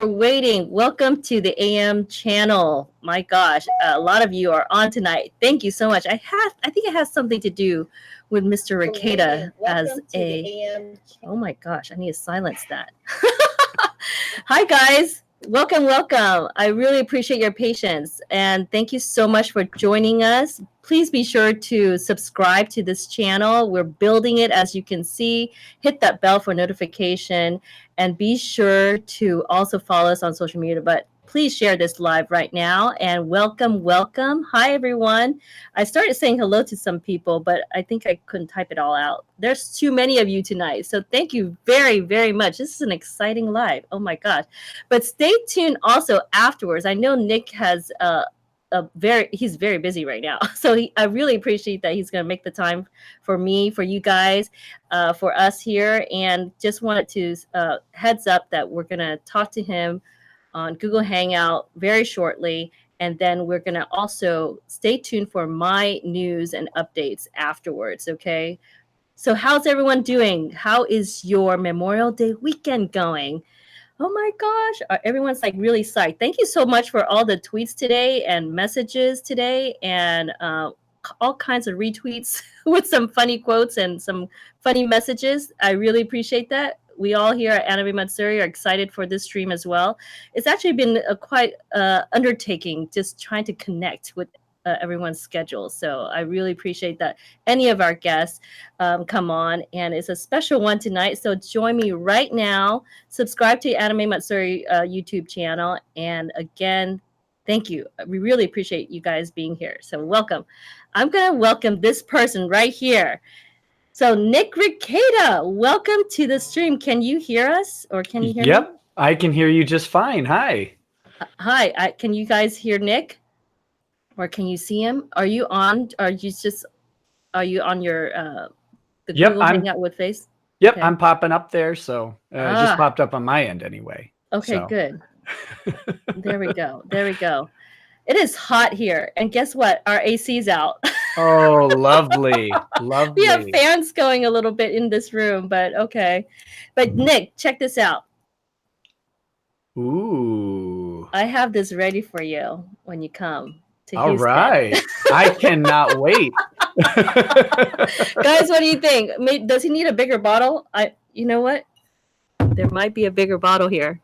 waiting. Welcome to the AM channel. My gosh, a lot of you are on tonight. Thank you so much. I think it has something to do with Mr. Ricada as a. Oh my gosh, I need to silence that. Hi guys. Welcome. I really appreciate your patience and thank you so much for joining us. Please be sure to subscribe to this channel. We're building it as you can see. Hit that bell for notification and be sure to also follow us on social media. But please share this live right now and welcome. Hi everyone. I started saying hello to some people, but I think I couldn't type it all out. There's too many of you tonight. So thank you very much. This is an exciting live. Oh my gosh. But stay tuned also afterwards. I know Nick has he's very busy right now. So I really appreciate that he's going to make the time for me, for you guys, for us here. And just wanted to heads up that we're going to talk to him on Google Hangout very shortly. And then we're going to also stay tuned for my news and updates afterwards. Okay. So how's everyone doing? How is your Memorial Day weekend going? Oh my gosh, everyone's like really psyched. Thank you so much for all the tweets today and messages today and all kinds of retweets with some funny quotes and some funny messages. I really appreciate that. We all here at Anime Matsuri are excited for this stream as well. It's actually been a quite undertaking just trying to connect with everyone's schedule. So I really appreciate that any of our guests come on, and it's a special one tonight. So join me right now. Subscribe to Anime Matsuri YouTube channel, and again, thank you. We really appreciate you guys being here. So welcome. I'm gonna welcome this person right here. So Nick Ricada, welcome to the stream. Can you hear us, or can you hear me? Yep, I can hear you just fine. Hi. Hi. Can you guys hear Nick? Or can you see him? Are you on? Are you on your the Google Hangout with Face? Yep, okay. I'm popping up there, so it just popped up on my end anyway. Okay, so. Good. There we go. It is hot here, and guess what? Our AC's out. Oh, lovely. We have fans going a little bit in this room, but okay. But Nick, check this out. Ooh. I have this ready for you when you come. All right. I cannot wait. Guys, what do you think? Does he need a bigger bottle? You know what? There might be a bigger bottle here.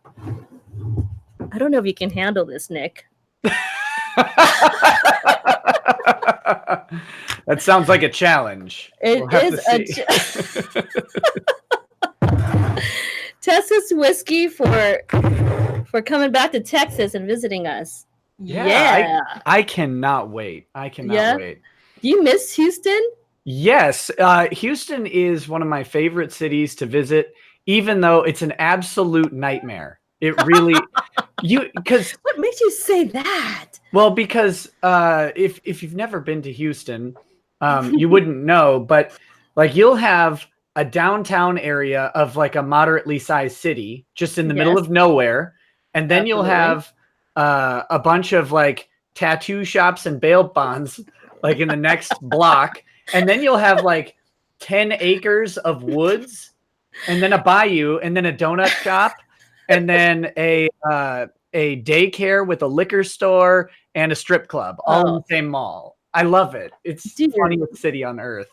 I don't know if you can handle this, Nick. That sounds like a challenge. It is Texas whiskey for coming back to Texas and visiting us. Yeah. I cannot wait. Wait. Do you miss Houston? Yes. Houston is one of my favorite cities to visit, even though it's an absolute nightmare. It really, what makes you say that? Well, because if you've never been to Houston, you wouldn't know, but like you'll have a downtown area of like a moderately sized city just in the middle of nowhere. And then you'll have a bunch of like tattoo shops and bail bonds like in the next block. And then you'll have like 10 acres of woods and then a bayou and then a donut shop and then a daycare with a liquor store and a strip club all in the same mall. I love it. It's the funniest city on earth.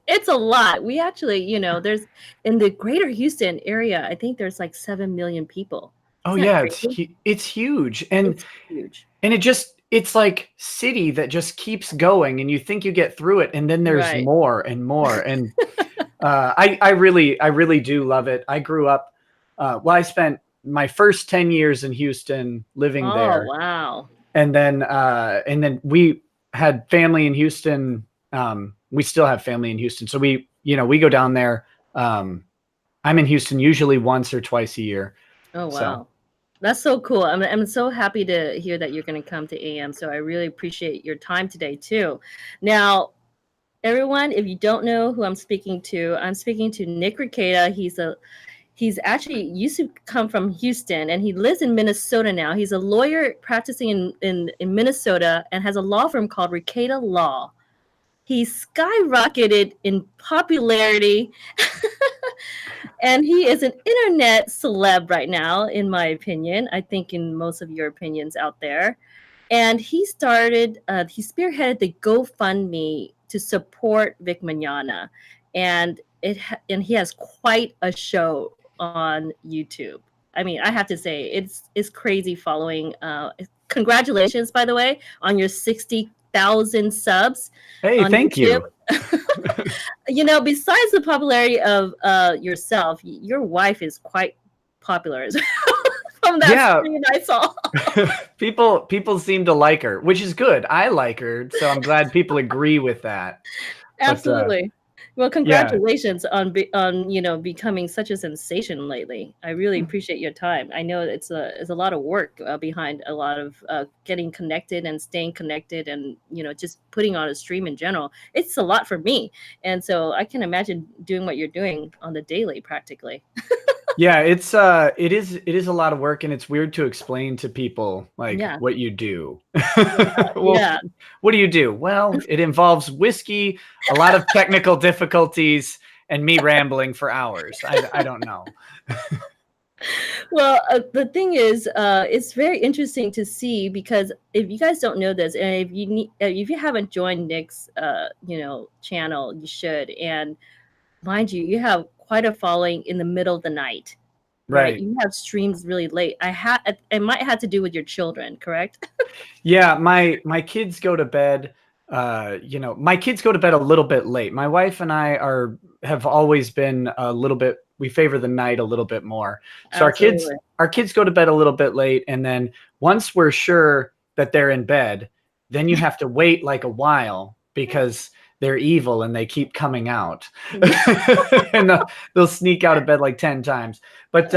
It's a lot. We actually, there's in the greater Houston area, I think there's like 7 million people. Isn't it's huge. And it's huge. And it's like city that just keeps going and you think you get through it and then there's more and more. And I really do love it. I grew up, I spent my first 10 years in Houston living there. Oh, wow. And then we had family in Houston. We still have family in Houston. So we go down there. I'm in Houston usually once or twice a year. Oh, wow. So. That's so cool. I'm so happy to hear that you're going to come to AM. So I really appreciate your time today too. Now, everyone, if you don't know who I'm speaking to Nick Ricada. He's actually used to come from Houston and he lives in Minnesota now. He's a lawyer practicing in Minnesota and has a law firm called Ricada Law. He skyrocketed in popularity And he is an internet celeb right now, in my opinion. I think in most of your opinions out there. And he spearheaded the GoFundMe to support Vic Mignogna, and and he has quite a show on YouTube. I mean, I have to say, it's crazy following. Congratulations, by the way, on your 60,000 subs Hey, on thank YouTube. you. You know, besides the popularity of yourself, your wife is quite popular as well. From that screen I saw. people seem to like her, which is good. I like her, so I'm glad people agree with that. Absolutely. Well, Yeah. congratulations on becoming such a sensation lately. I really appreciate your time. I know it's a lot of work behind a lot of getting connected and staying connected, and just putting on a stream in general. It's a lot for me, and so I can imagine doing what you're doing on the daily, practically. Yeah, it is a lot of work, and it's weird to explain to people like what you do. Well, what do you do? Well, it involves whiskey, a lot of technical difficulties, and me rambling for hours. I don't know. Well, the thing is, it's very interesting to see, because if you guys don't know this, and if you haven't joined Nick's channel, you should. And mind you, you have quite a following in the middle of the night, right? You have streams really late. It might have to do with your children, correct? Yeah, my kids go to bed. My kids go to bed a little bit late. My wife and I have always been a little bit. We favor the night a little bit more. So our kids go to bed a little bit late, and then once we're sure that they're in bed, then you have to wait like a while, because they're evil and they keep coming out. And they'll sneak out of bed like 10 times. But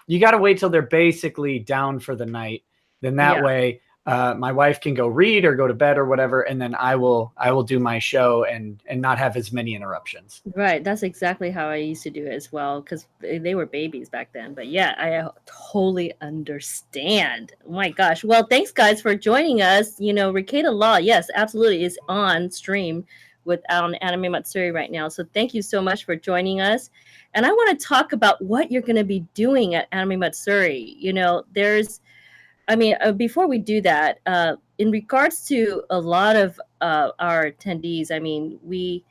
you got to wait till they're basically down for the night. Then that way my wife can go read or go to bed or whatever, and then I will do my show and not have as many interruptions. Right. That's exactly how I used to do it as well, because they were babies back then. But yeah, I totally understand. Oh my gosh. Well, thanks guys for joining us. Rekieta Law, yes, absolutely, is on stream with Anime Matsuri right now. So thank you so much for joining us. And I want to talk about what you're going to be doing at Anime Matsuri. Before we do that, in regards to a lot of our attendees, I mean, we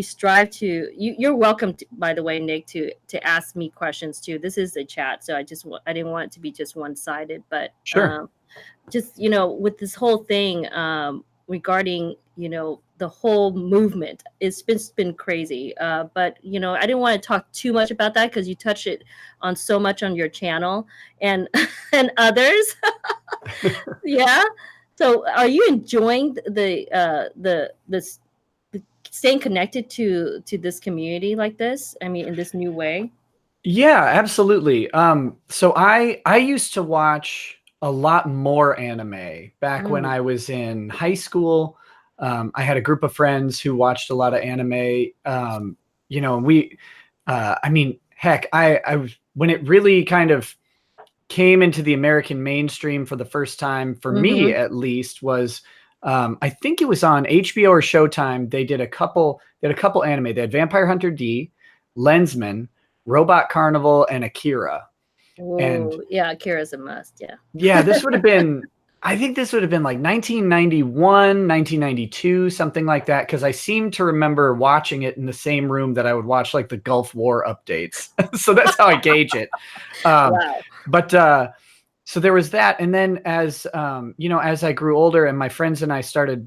strive to. You're welcome, by the way, Nick, to ask me questions too. This is a chat, so I didn't want it to be just one-sided, but sure. With this whole thing regarding the whole movement, it's been crazy. But I didn't want to talk too much about that, because you touched it on so much on your channel and and others. Yeah. So are you enjoying the staying connected to this community like this? I mean, in this new way? Yeah, absolutely. So I used to watch a lot more anime back when I was in high school. I had a group of friends who watched a lot of anime. Heck, I when it really kind of came into the American mainstream for the first time, for me at least, was I think it was on HBO or Showtime. They did a couple anime. They had Vampire Hunter D, Lensman, Robot Carnival, and Akira. Oh, and yeah, Akira's a must. Yeah. Yeah, this would have been, I think this would have been like 1991, 1992, something like that, because I seem to remember watching it in the same room that I would watch like the Gulf War updates. So that's how I gauge it. Wow. But so there was that. And then as I grew older and my friends and I started,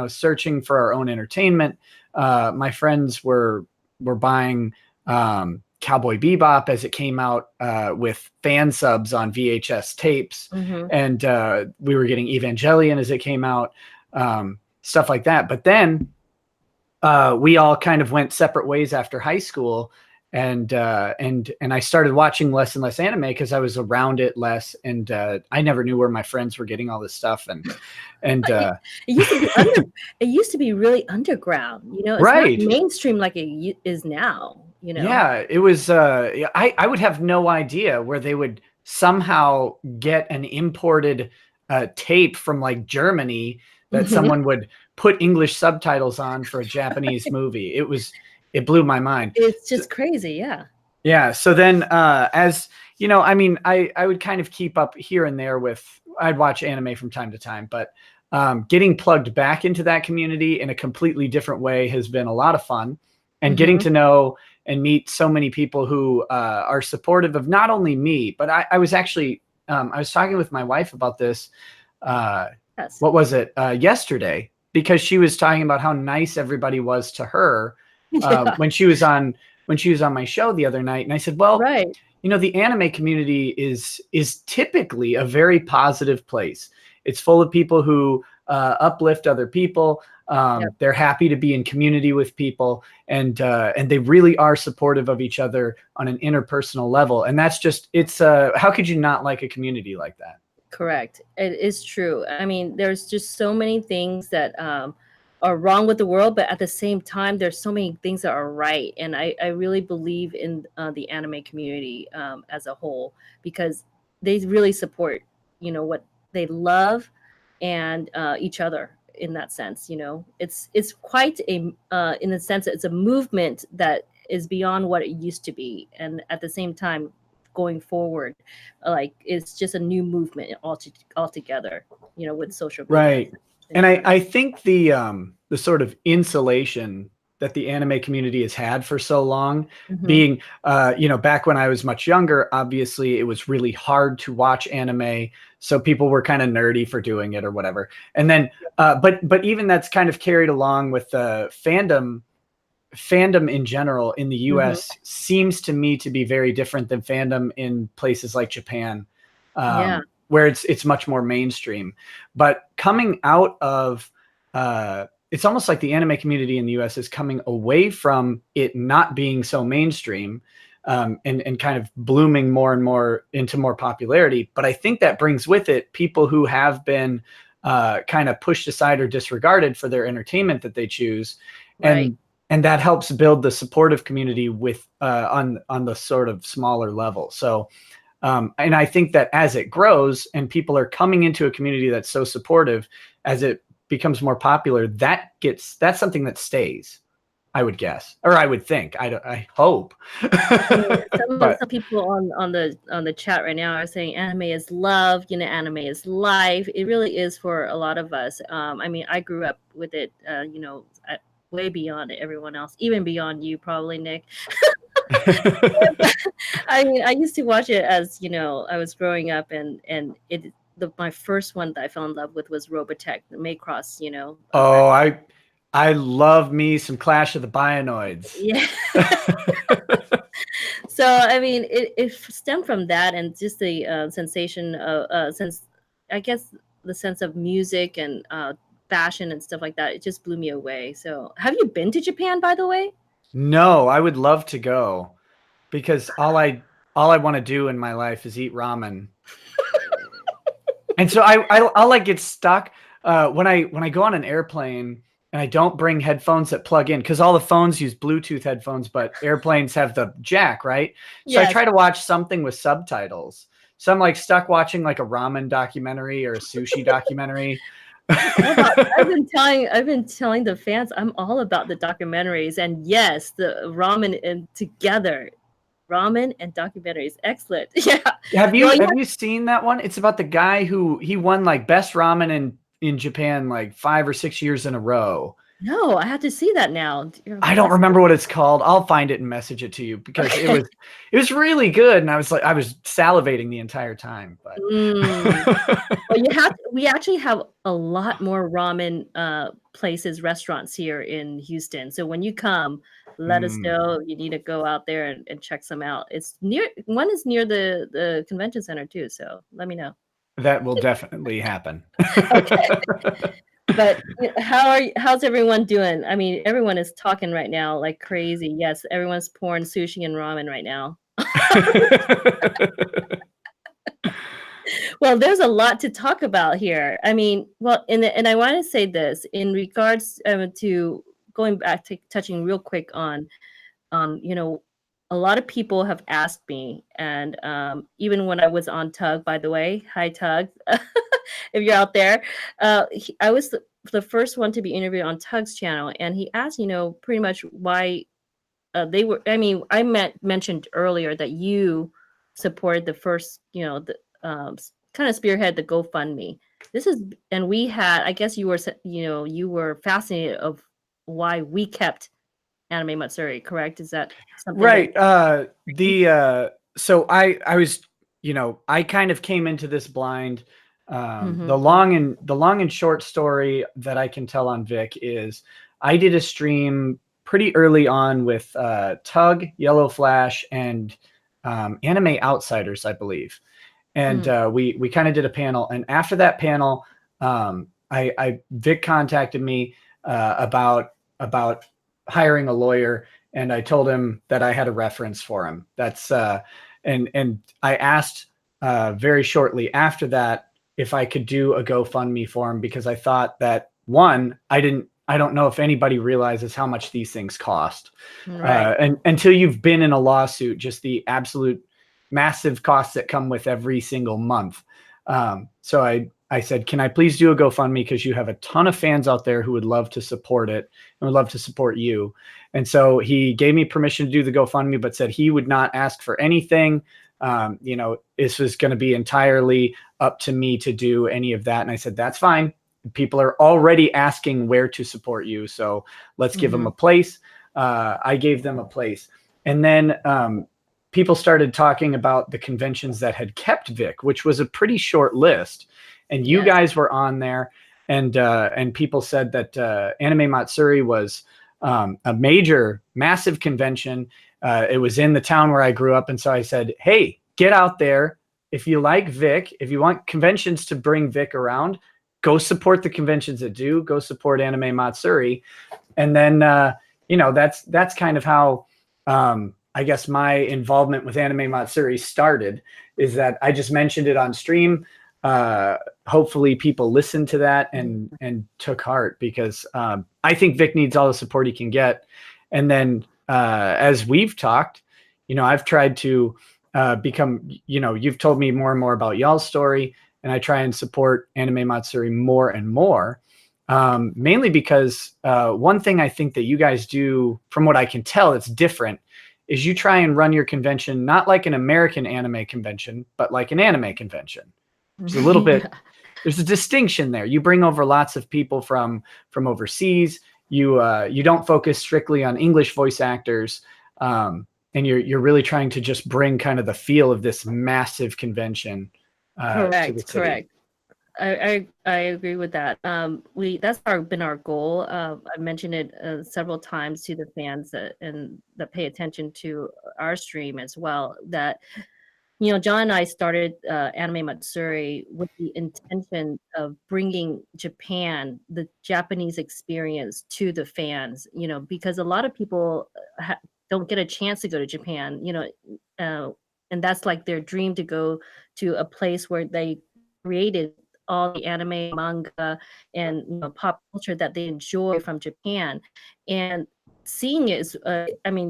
searching for our own entertainment, my friends were buying Cowboy Bebop as it came out with fan subs on VHS tapes. And we were getting Evangelion as it came out, stuff like that. But then we all kind of went separate ways after high school. And I started watching less and less anime because I was around it less, and I never knew where my friends were getting all this stuff. And it used to be really underground, it's right, not mainstream like it is now. Yeah, it was. I would have no idea where they would somehow get an imported tape from like Germany that someone would put English subtitles on for a Japanese movie. It blew my mind. It's just crazy, yeah. Yeah. So then, as you know, I mean, I would kind of keep up here and there with, I'd watch anime from time to time, but getting plugged back into that community in a completely different way has been a lot of fun. And getting Hmm. to know and meet so many people who are supportive of not only me, but I was actually, I was talking with my wife about this. Uh, Yes. what was it? Yesterday, because she was talking about how nice everybody was to her Yeah. when she was on my show the other night. And I said, well, Right. you know, the anime community is typically a very positive place. It's full of people who uplift other people. Yep. They're happy to be in community with people, and they really are supportive of each other on an interpersonal level. And that's just, it's how could you not like a community like that? Correct. It is true. I mean, there's just so many things that are wrong with the world, but at the same time, there's so many things that are right. And I really believe in the anime community as a whole because they really support, what they love and each other in that sense. It's quite in the sense that it's a movement that is beyond what it used to be, and at the same time, going forward like it's just a new movement altogether, with social media Right. and And I, such. I think the sort of insulation that the anime community has had for so long, Hmm. being back when I was much younger, obviously it was really hard to watch anime. So people were kind of nerdy for doing it or whatever. And then but even that's kind of carried along with the fandom in general in the Hmm. US seems to me to be very different than fandom in places like Japan, Yeah. where it's much more mainstream. But coming out of it's almost like the anime community in the US is coming away from it not being so mainstream, and kind of blooming more and more into more popularity. But I think that brings with it people who have been kind of pushed aside or disregarded for their entertainment that they choose. Right. And that helps build the supportive community with on the sort of smaller level. So and I think that as it grows and people are coming into a community that's so supportive, as it becomes more popular, that's something that stays, I would guess, or I would think. I hope. I mean, some But some people on the chat right now are saying anime is love, anime is life. It really is for a lot of us. I mean, I grew up with it, way beyond everyone else, even beyond you, probably, Nick. I mean, I used to watch it as I was growing up, and my first one that I fell in love with was Robotech, the Macross, back. oh, I love me some Clash of the Bionoids. Yeah. So I mean, it stemmed from that, and just the sensation of since I guess the sense of music and fashion and stuff like that. It just blew me away. So, have you been to Japan, by the way? No, I would love to go because all I want to do in my life is eat ramen. And so I'll like get stuck when I go on an airplane and I don't bring headphones that plug in because all the phones use Bluetooth headphones, but airplanes have the jack, right? So I Yes. try to watch something with subtitles. So I'm like stuck watching like a ramen documentary or a sushi documentary. All about, I've been telling the fans I'm all about the documentaries, and yes, the ramen and together, ramen and documentaries, excellent. Yeah. Have Well, you yeah. have you seen that one? It's about the guy who he won like best ramen in Japan like 5 or 6 years in a row. No, I have to see that now. I don't That's remember what it's called. I'll find it and message it to you because it okay. was really good, and I was salivating the entire time. But Mm. Well, we actually have a lot more ramen places, restaurants here in Houston. So when you come, let us Hmm, know. You need to go out there and check some out. One is near the convention center too. So let me know. that will definitely happen. Okay. But how's everyone doing? I mean, everyone is talking right now like crazy. Yes, everyone's pouring sushi and ramen right now. Well, there's a lot to talk about here. I mean, well, and I want to say this in regards to going back to touching real quick on, a lot of people have asked me, and even when I was on Tug, by the way, hi Tug, if you're out there, I was the first one to be interviewed on Tug's channel, and he asked, pretty much why they were. I mean, mentioned earlier that you supported the first, the kind of spearhead the GoFundMe. This is, and we had. I guess you were, you were fascinated of why we kept Anime Matsuri. Correct? Is that something? Right. So I was, I kind of came into this blind. The long and short story that I can tell on Vic is I did a stream pretty early on with Tug, Yellow Flash, and Anime Outsiders, I believe. And we kind of did a panel. And after that panel, Vic contacted me about hiring a lawyer, and I told him that I had a reference for him. That's and I asked very shortly after that if I could do a GoFundMe for him, because I thought that, one, I don't know if anybody realizes how much these things cost. Right. And until you've been in a lawsuit, just the absolute massive costs that come with every single month. So I said, can I please do a GoFundMe, because you have a ton of fans out there who would love to support it and would love to support you. And so he gave me permission to do the GoFundMe, but said he would not ask for anything. This was going to be entirely up to me to do any of that. And I said, that's fine. People are already asking where to support you, so let's give them a place. I gave them a place. And then people started talking about the conventions that had kept Vic, which was a pretty short list. And you guys were on there, and people said that Anime Matsuri was a major, massive convention. It was in the town where I grew up. And so I said, hey, get out there. If you like Vic, if you want conventions to bring Vic around, go support the conventions that do. Go support Anime Matsuri. And then, that's kind of how I guess my involvement with Anime Matsuri started, is that I just mentioned it on stream. Hopefully people listened to that and took heart, because I think Vic needs all the support he can get. And then as we've talked, I've tried to become, you've told me more and more about y'all's story, and I try and support Anime Matsuri more and more, mainly because one thing I think that you guys do, from what I can tell, it's different, is you try and run your convention not like an American anime convention, but like an anime convention. There's a little bit, there's a distinction there. You bring over lots of people from overseas. You don't focus strictly on English voice actors, and you're really trying to just bring kind of the feel of this massive convention to the city. Correct. I agree with that. That's been our goal. I mentioned it several times to the fans that pay attention to our stream as well, that John and I started Anime Matsuri with the intention of bringing Japan, the Japanese experience, to the fans, because a lot of people don't get a chance to go to Japan, and that's like their dream, to go to a place where they created all the anime, manga, and pop culture that they enjoy from Japan. And seeing it is,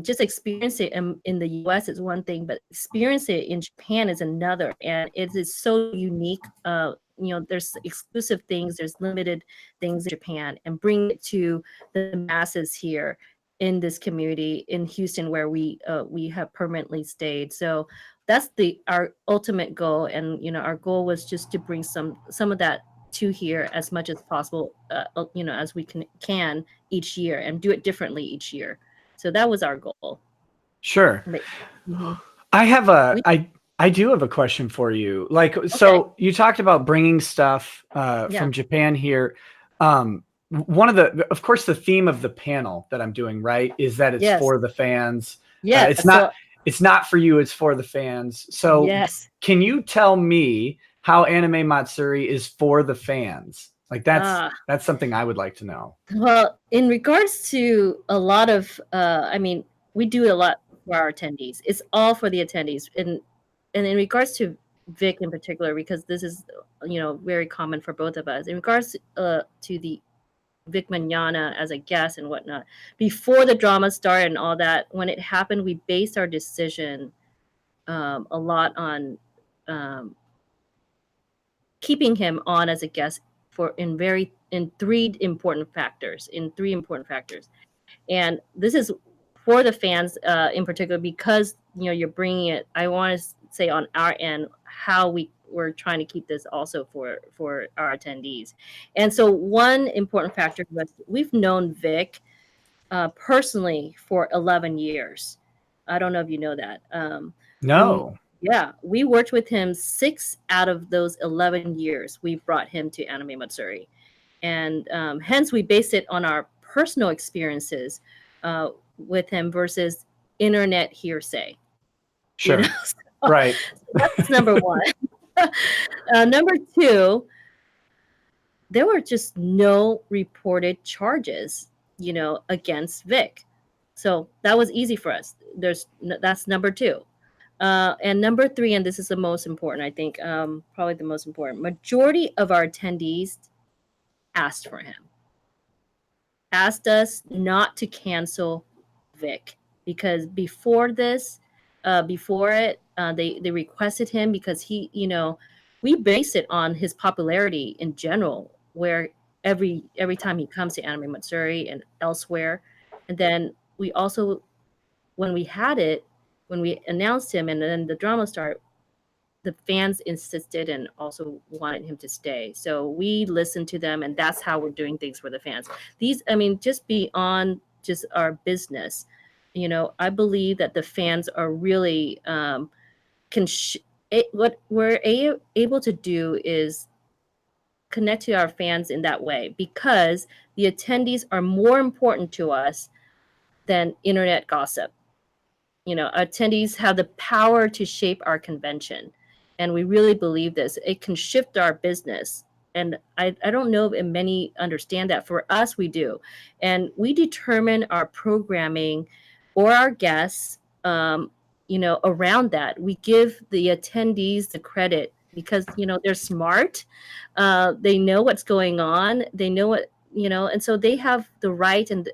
just experience it in the US is one thing, but experience it in Japan is another. And it is so unique. There's exclusive things, there's limited things in Japan, and bring it to the masses here in this community in Houston, where we have permanently stayed. So that's our ultimate goal. And our goal was just to bring some of that to here as much as possible, as we can each year, and do it differently each year. So that was our goal. Sure. I do have a question for you. So you talked about bringing stuff from Japan here. One of of course, the theme of the panel that I'm doing, right, is that it's for the fans. It's not for you, it's for the fans. So can you tell me how Anime Matsuri is for the fans? Like that's something I would like to know. Well, in regards to a lot of, we do a lot for our attendees. It's all for the attendees. And in regards to Vic in particular, because this is, very common for both of us. In regards to the Vic Mignogna as a guest and whatnot, before the drama started and all that, when it happened, we based our decision a lot on keeping him on as a guest in three important factors. And this is for the fans in particular, because you're bringing it. I want to say on our end how we're trying to keep this also for our attendees. And so one important factor was we've known Vic personally for 11 years. I don't know if you know that. No. We worked with him 6 out of those 11 years. We brought him to Anime Matsuri, and hence we based it on our personal experiences with him versus internet hearsay. Sure. Right. That's number one. Number two, there were just no reported charges, against Vic. So that was easy for us. That's number two. And number three, and this is the most important, I think, probably the most important, majority of our attendees asked for him, asked us not to cancel Vic, because before this, they requested him because he, we base it on his popularity in general, where every time he comes to Anime Matsuri and elsewhere. And then we also, when we announced him and then the drama started, the fans insisted and also wanted him to stay. So we listened to them, and that's how we're doing things for the fans. Just beyond just our business, I believe that the fans are really what we're able to do is connect to our fans in that way, because the attendees are more important to us than internet gossip. Attendees have the power to shape our convention, and we really believe this. It can shift our business, and I don't know if many understand that. For us, we do, and we determine our programming or our guests, around that. We give the attendees the credit because they're smart, they know what's going on, they know what and so they have the right and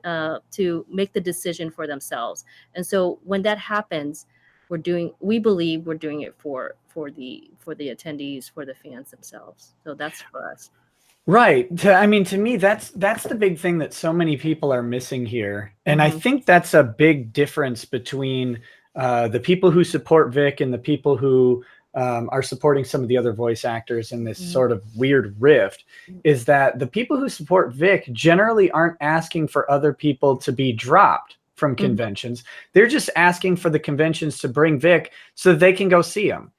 to make the decision for themselves. And so when that happens, we believe we're doing it for the attendees, for the fans themselves. So that's for us. Right. To me, that's the big thing that so many people are missing here. And I think that's a big difference between the people who support Vic and the people who are supporting some of the other voice actors in this sort of weird rift, is that the people who support Vic generally aren't asking for other people to be dropped from conventions. They're just asking for the conventions to bring Vic so they can go see him.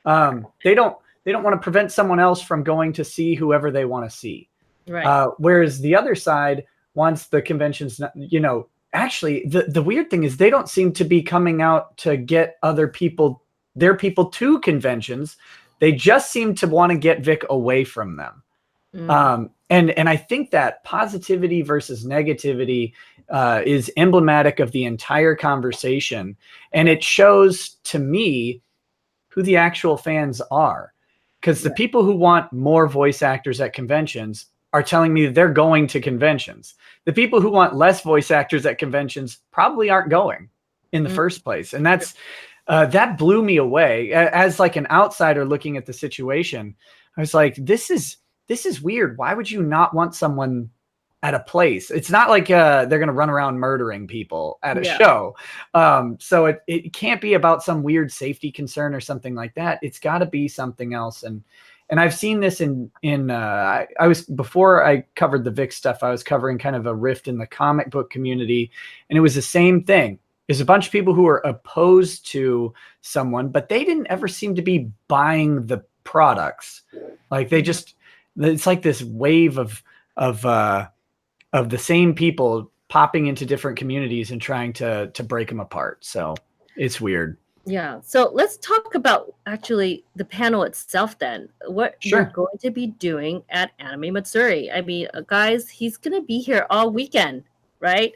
They don't want to prevent someone else from going to see whoever they want to see. Right. Whereas the other side wants the conventions, actually the weird thing is they don't seem to be coming out to get their people to conventions. They just seem to want to get Vic away from them. And I think that positivity versus negativity is emblematic of the entire conversation. And it shows to me who the actual fans are. Because the people who want more voice actors at conventions are telling me that they're going to conventions. The people who want less voice actors at conventions probably aren't going in the first place. And that blew me away. As like an outsider looking at the situation, I was like, this is weird. Why would you not want someone at a place? It's not like they're going to run around murdering people at a show. So it can't be about some weird safety concern or something like that. It's got to be something else. And I've seen this before I covered the Vic stuff, I was covering kind of a rift in the comic book community, and it was the same thing. There's a bunch of people who are opposed to someone, but they didn't ever seem to be buying the products. Like it's like this wave of the same people popping into different communities and trying to break them apart. So it's weird. Yeah. So let's talk about actually the panel itself then. What you're going to be doing at Anime Matsuri. I mean, guys, he's going to be here all weekend, right?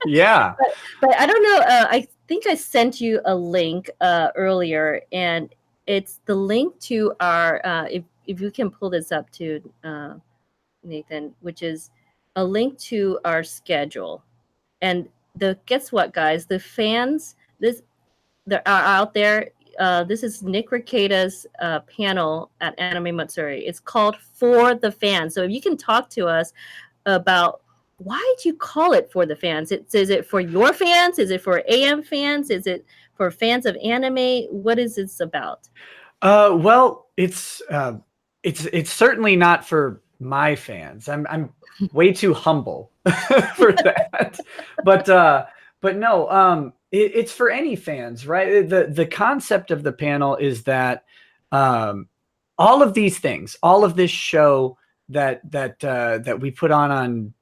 Yeah. But I don't know. I think I sent you a link earlier, and it's the link to our, if you can pull this up to Nathan, which is a link to our schedule. And guess what, guys? The fans that are out there. This is Nick Rekieta's panel at Anime Matsuri. It's called For the Fans. So if you can talk to us about why do you call it For the Fans? Is it for your fans? Is it for AM fans? Is it for fans of anime? What is this about? Well, it's certainly not for my fans. I'm way too humble for that. But no, it's for any fans, right? The concept of the panel is that all of these things, all of this show that we put on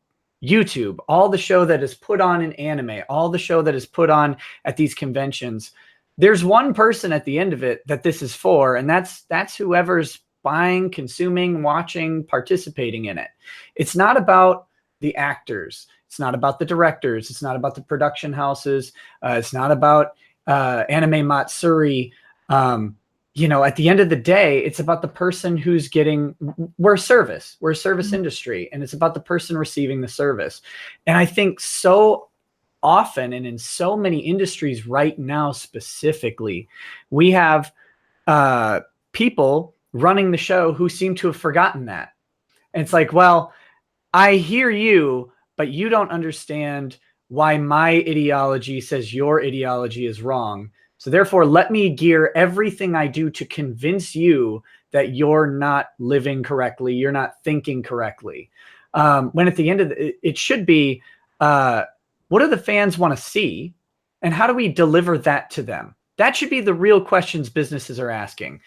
YouTube, all the show that is put on in anime, all the show that is put on at these conventions, there's one person at the end of it that this is for, and that's whoever's buying, consuming, watching, participating in it. It's not about the actors. It's not about the directors. It's not about the production houses. It's not about Anime Matsuri. At the end of the day, it's about the person who's getting, we're a service industry, and it's about the person receiving the service. And I think so often, and in so many industries right now specifically, we have people running the show who seem to have forgotten that. And it's like, well, I hear you, but you don't understand why my ideology says your ideology is wrong. So therefore, let me gear everything I do to convince you that you're not living correctly, you're not thinking correctly. When at the end of it should be, what do the fans want to see, and how do we deliver that to them? That should be the real questions businesses are asking.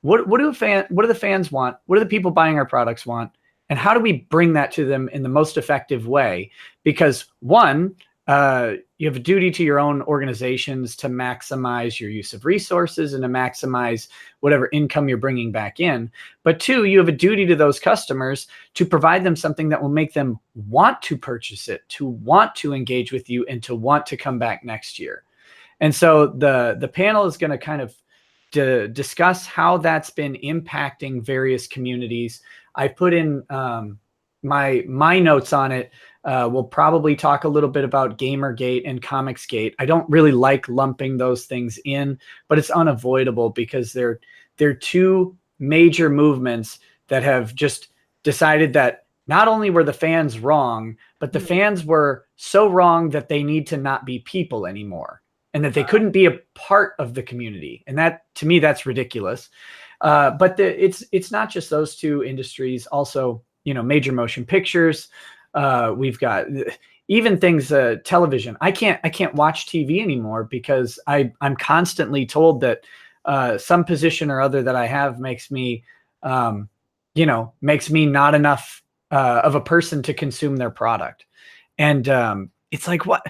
What do the fans want? What do the people buying our products want? And how do we bring that to them in the most effective way? Because one, you have a duty to your own organizations to maximize your use of resources and to maximize whatever income you're bringing back in. But two, you have a duty to those customers to provide them something that will make them want to purchase it, to want to engage with you, and to want to come back next year. And so the panel is going to kind of discuss how that's been impacting various communities. I put in my notes on it. We'll probably talk a little bit about Gamergate and Comicsgate. I don't really like lumping those things in, but it's unavoidable because they're two major movements that have just decided that not only were the fans wrong, but the fans were so wrong that they need to not be people anymore, and that they couldn't be a part of the community. And that, to me, that's ridiculous. But it's not just those two industries. Also, major motion pictures. We've got even things, television. I can't watch TV anymore because I'm constantly told that some position or other that I have makes me not enough of a person to consume their product. And it's like, what?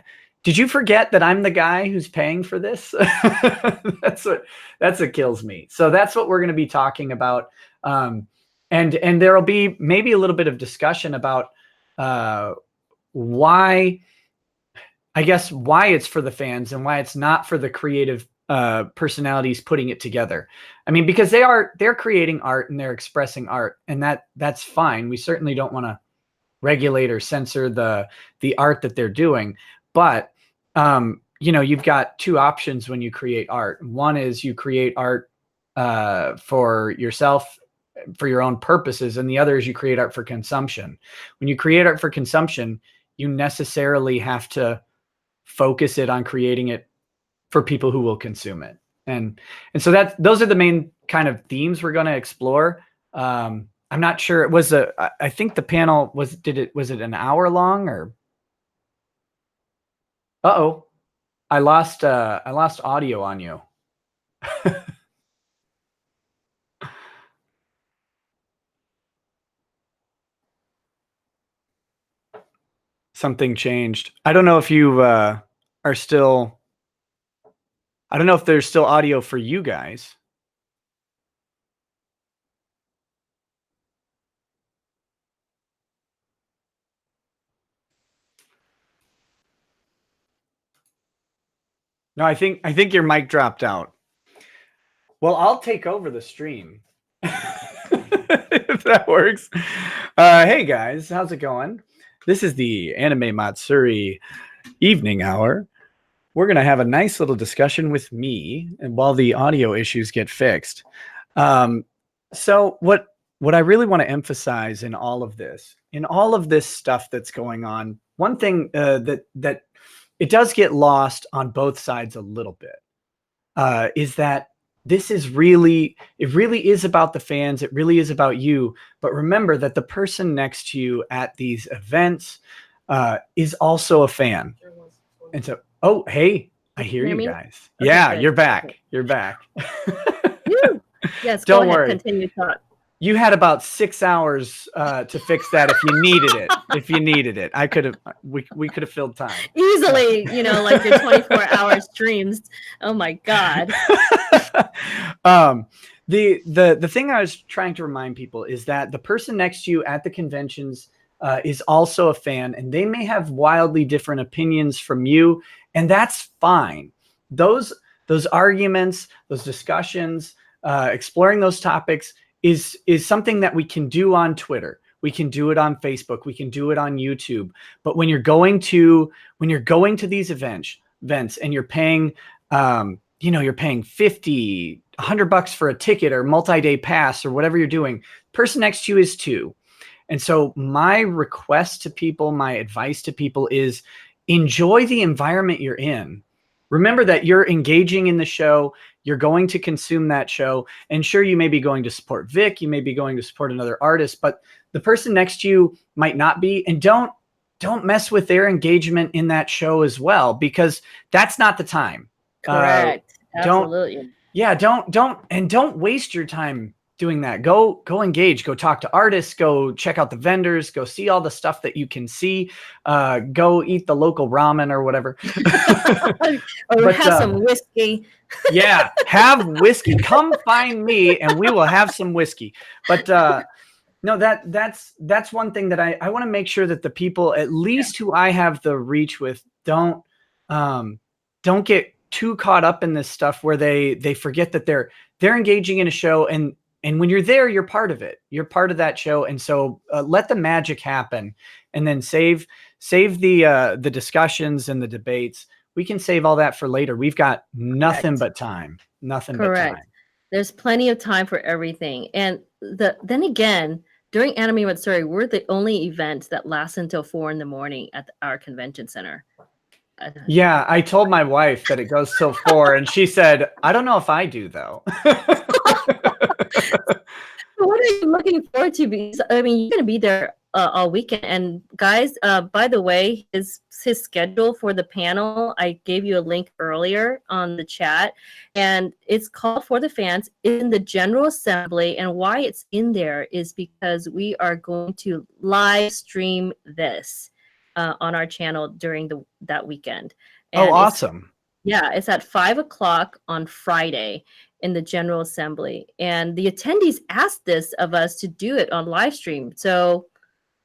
Did you forget that I'm the guy who's paying for this? That's what kills me. So that's what we're going to be talking about. And there'll be maybe a little bit of discussion about why it's for the fans and why it's not for the creative personalities putting it together. I mean, because they're creating art and they're expressing art, and that's fine. We certainly don't want to regulate or censor the art that they're doing. But, you've got two options when you create art. One is you create art for yourself, for your own purposes, and the other is you create art for consumption. When you create art for consumption, you necessarily have to focus it on creating it for people who will consume it. And so those are the main kind of themes we're going to explore. I'm not sure. I think the panel was it an hour long or? Uh-oh, I lost audio on you. Something changed. I don't know if you are still. I don't know if there's still audio for you guys. No, I think your mic dropped out. Well, I'll take over the stream if that works. Hey guys, how's it going? This is the Anime Matsuri evening hour. We're going to have a nice little discussion with me, and while the audio issues get fixed. So what I really want to emphasize in all of this stuff that's going on, one thing that it does get lost on both sides a little bit is that it really is about the fans. It really is about you. But remember that the person next to you at these events is also a fan. And so, oh, hey, I hear you guys. Okay, yeah, good. You're back. Okay. You're back. Yes, don't go ahead, worry. Continue talk. You had about 6 hours to fix that if you needed it. If you needed it, we could have filled time easily. Like your 24-hour streams. Oh my God. The thing I was trying to remind people is that the person next to you at the conventions is also a fan, and they may have wildly different opinions from you, and that's fine. Those arguments, those discussions, exploring those topics is something that we can do on Twitter. We can do it on Facebook. We can do it on YouTube. But when you're going to these events and you're paying, you're paying $50, $100 for a ticket or multi-day pass or whatever you're doing, person next to you is too. And so my request to people, my advice to people is enjoy the environment you're in. Remember that you're engaging in the show. You're going to consume that show. And sure, you may be going to support Vic. You may be going to support another artist, but the person next to you might not be. And don't mess with their engagement in that show as well, because that's not the time. Correct. Absolutely. Don't waste your time doing that. Go engage, go talk to artists, go check out the vendors, go see all the stuff that you can see, go eat the local ramen or whatever. Or have some whiskey. Yeah, have whiskey. Come find me and we will have some whiskey. But no, that's one thing that I want to make sure that the people, at least who I have the reach with, don't get too caught up in this stuff where they forget that they're engaging in a show, and when you're there, you're part of it. You're part of that show. And so let the magic happen, and then save the discussions and the debates. We can save all that for later. We've got nothing but time. Nothing but time. There's plenty of time for everything. And then again, during Anime Matsuri, we're the only event that lasts until 4 a.m. at our convention center. Yeah, I told my wife that it goes till 4, and she said, "I don't know if I do though." What are you looking forward to? Because you're going to be there all weekend. And guys, by the way, his schedule for the panel, I gave you a link earlier on the chat, and it's called For the Fans in the General Assembly. And why it's in there is because we are going to live stream this on our channel during that weekend. And awesome. It's at 5 o'clock on Friday in the General Assembly. And the attendees asked this of us to do it on live stream. So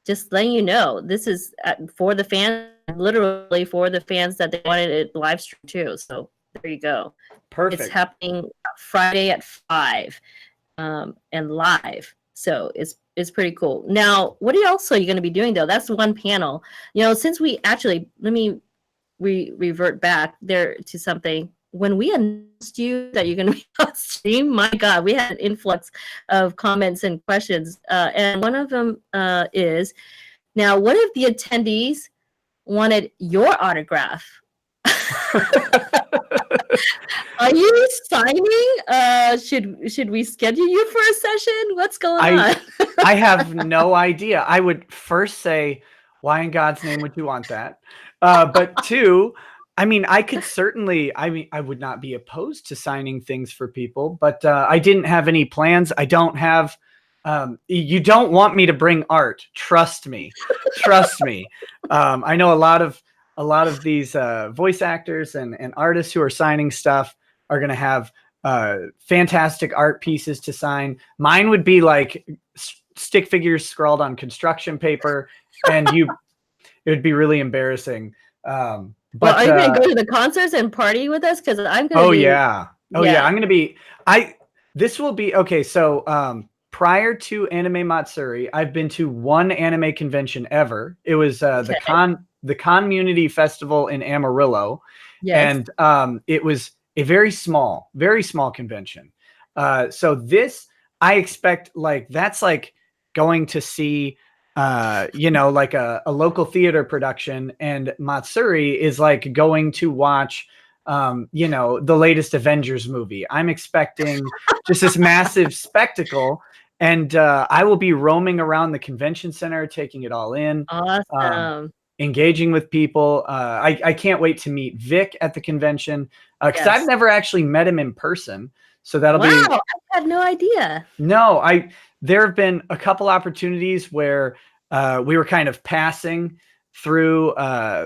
just letting you know, this is for the fans, literally for the fans that they wanted it live stream too. So there you go. Perfect. It's happening Friday at 5 and live. So it's pretty cool. Now, what else are you going to be doing though? That's one panel. Since we actually, let me revert back there to something. When we announced you that you're going to be on stream, my God, we had an influx of comments and questions. And one of them is, now, what if the attendees wanted your autograph? Are you signing? Should we schedule you for a session? What's going on? I have no idea. I would first say, why in God's name would you want that? But two, I could certainly, I would not be opposed to signing things for people, but I didn't have any plans. I don't have, you don't want me to bring art. Trust me. Trust me. I know a lot of these voice actors and artists who are signing stuff are going to have fantastic art pieces to sign. Mine would be like stick figures scrawled on construction paper, and it would be really embarrassing. But are you going to go to the concerts and party with us? Because I'm going to. Yeah. I'm going to be. This will be okay. So prior to Anime Matsuri, I've been to one anime convention ever. It was the Community Festival in Amarillo. Yes. And it was a very small convention. So this, I expect, that's like going to see like a local theater production, and Matsuri is like going to watch the latest Avengers movie. I'm expecting just this massive spectacle, and I will be roaming around the convention center, taking it all in, Awesome. engaging with people. I can't wait to meet Vic at the convention, because Yes. I've never actually met him in person. So that'll be. Wow, I had no idea. No, there have been a couple opportunities where we were kind of passing through,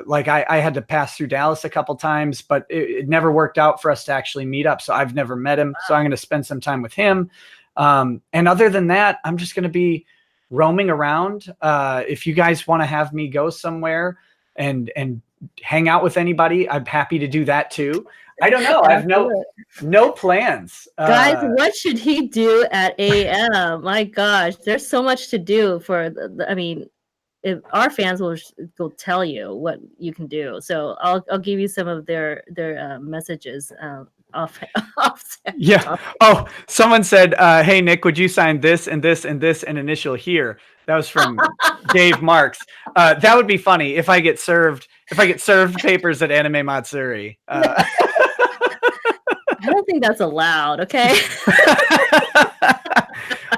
like I had to pass through Dallas a couple times, but it never worked out for us to actually meet up. So I've never met him. So I'm going to spend some time with him. And other than that, I'm just going to be roaming around. If you guys want to have me go somewhere and hang out with anybody, I'm happy to do that too. I don't know. I have no plans. Guys, what should he do at AM? My gosh, there's so much to do for I mean, if our fans will tell you what you can do. So I'll give you some of their messages off. Yeah. Oh, someone said, "Hey Nick, would you sign this and this and this and initial here?" That was from Dave Marks. That would be funny if I get served papers at Anime Matsuri. I don't think that's allowed. Okay.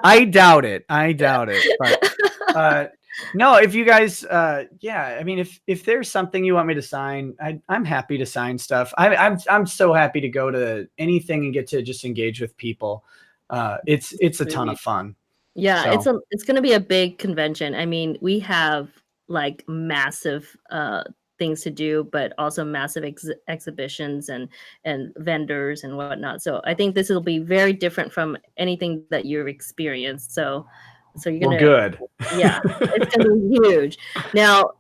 I doubt it. But no, if you guys, yeah, I mean, if there's something you want me to sign, I'm happy to sign stuff. I'm so happy to go to anything and get to just engage with people. It's a ton of fun. Yeah, it's going to be a big convention. I mean, we have like massive things to do, but also massive exhibitions and vendors and whatnot. So I think this will be very different from anything that you've experienced. So you're gonna good. Yeah, it's gonna be huge. Now,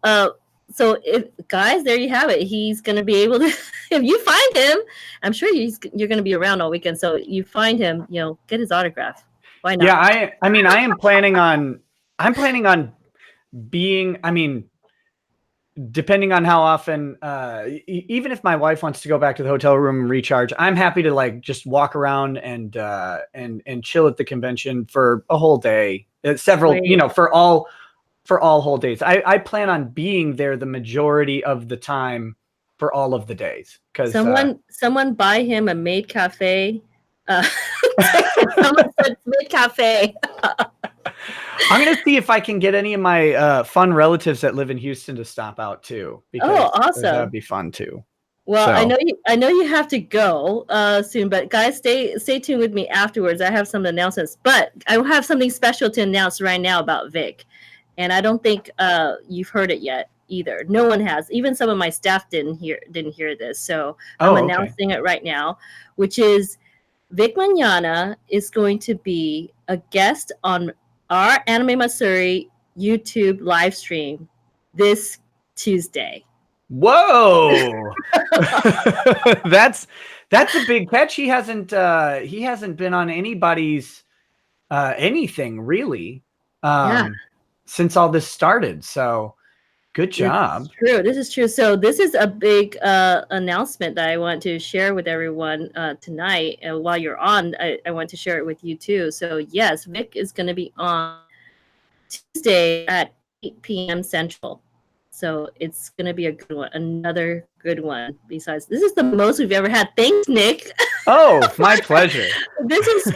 so guys, there you have it. He's gonna be able to. If you find him, I'm sure you're gonna be around all weekend. So you find him, get his autograph. Why not? Yeah, I mean, I'm planning on being. I mean, depending on how often, even if my wife wants to go back to the hotel room and recharge, I'm happy to like just walk around and chill at the convention for a whole day, several, for all whole days. I plan on being there the majority of the time for all of the days. Because someone buy him a maid cafe. Someone said maid cafe. I'm going to see if I can get any of my fun relatives that live in Houston to stop out too. Because awesome. That'd be fun too. Well, so. I know you have to go soon, but guys, stay tuned with me afterwards. I have some announcements, but I have something special to announce right now about Vic. And I don't think you've heard it yet either. No one has. Even some of my staff didn't hear this. So I'm announcing it right now, which is Vic Mañana is going to be a guest on our Anime Matsuri YouTube live stream this Tuesday. Whoa. That's a big catch. He hasn't been on anybody's anything really since all this started. So good job. This is true. So this is a big announcement that I want to share with everyone tonight. And while you're on, I want to share it with you too. So yes, Vic is going to be on Tuesday at 8 p.m. Central. So it's going to be a good one. Another good one. Besides, this is the most we've ever had. Thanks, Nick. Oh, my pleasure. This is,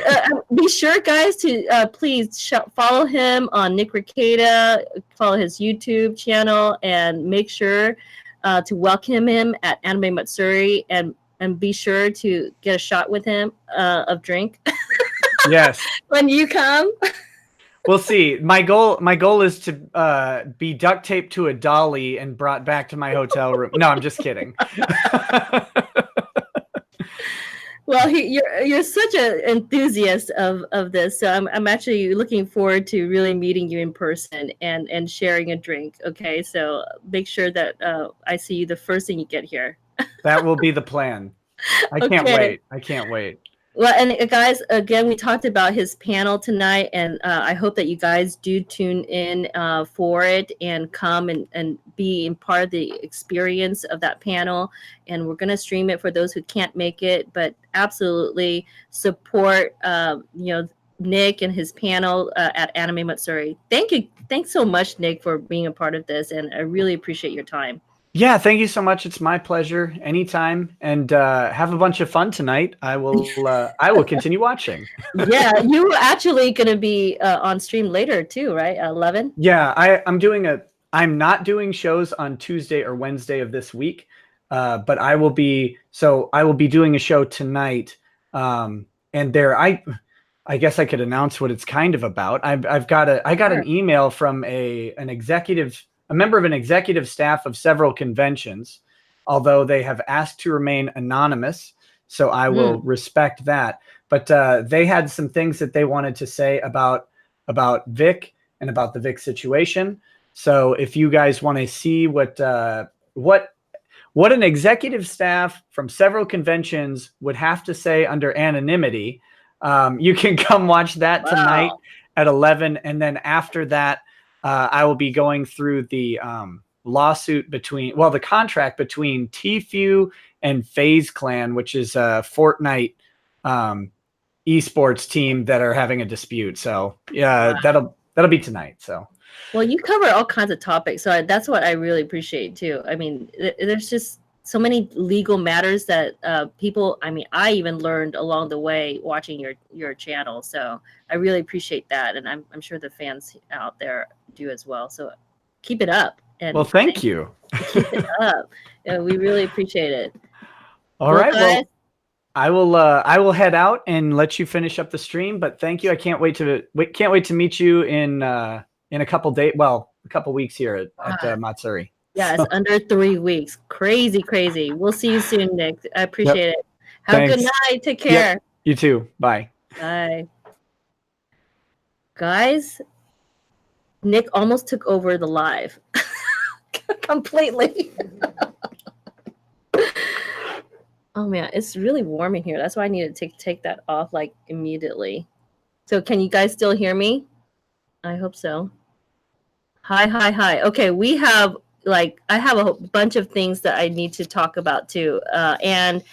be sure, guys, to please follow him on Nick Rekieta, follow his YouTube channel, and make sure to welcome him at Anime Matsuri, and be sure to get a shot with him of drink. Yes. When you come. We'll see. My goal is to be duct taped to a dolly and brought back to my hotel room. No, I'm just kidding. Well, you're such an enthusiast of this, so I'm actually looking forward to really meeting you in person and sharing a drink. Okay, so make sure that I see you the first thing you get here. That will be the plan. I can't wait. Well, and guys, again, we talked about his panel tonight, and I hope that you guys do tune in for it and come and be in part of the experience of that panel. And we're going to stream it for those who can't make it, but absolutely support, Nick and his panel at Anime Matsuri. Thank you. Thanks so much, Nick, for being a part of this. And I really appreciate your time. Yeah, thank you so much. It's my pleasure anytime. And have a bunch of fun tonight. I will continue watching. Yeah, you actually going to be on stream later too, right? 11? Yeah, I'm not doing shows on Tuesday or Wednesday of this week. But I will be doing a show tonight. And I guess I could announce what it's kind of about. I got an email from a member of an executive staff of several conventions, although they have asked to remain anonymous. So I will respect that. But they had some things that they wanted to say about Vic and about the Vic situation. So if you guys want to see what an executive staff from several conventions would have to say under anonymity, you can come watch that tonight at 11. And then after that, I will be going through the the contract between Tfue and FaZe Clan, which is a Fortnite esports team that are having a dispute. So yeah, that'll be tonight. So. Well, you cover all kinds of topics, so that's what I really appreciate too. I mean, there's just so many legal matters that people. I mean, I even learned along the way watching your channel. So I really appreciate that, and I'm sure the fans out there do as well. So keep it up. And well, thank you. Keep it up. Yeah, we really appreciate it. All right. Guys, well, I will head out and let you finish up the stream. But thank you. I can't wait to meet you in a couple days. Well, a couple weeks here at Matsuri. Yeah, it's under 3 weeks. Crazy. We'll see you soon, Nick. I appreciate it. Have a good night. Take care. Yep. You too. Bye. Bye. Guys, Nick almost took over the live. Completely. Oh man, it's really warm in here. That's why I need to take that off like immediately. So can you guys still hear me? I hope so. Hi. Okay, I have a bunch of things that I need to talk about too. And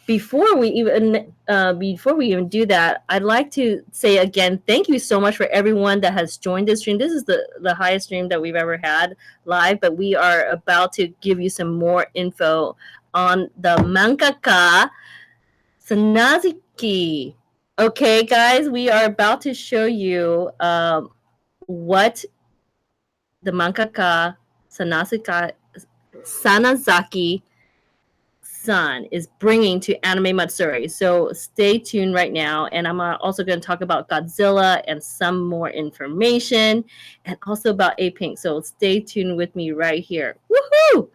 before we even do that, I'd like to say again, thank you so much for everyone that has joined this stream. This is the highest stream that we've ever had live, but we are about to give you some more info on the mangaka Sanazuki. Okay, guys, we are about to show you what the mangaka Sanazaki-san is bringing to Anime Matsuri. So stay tuned right now. And I'm also going to talk about Godzilla and some more information, and also about A-Pink. So stay tuned with me right here. Woohoo!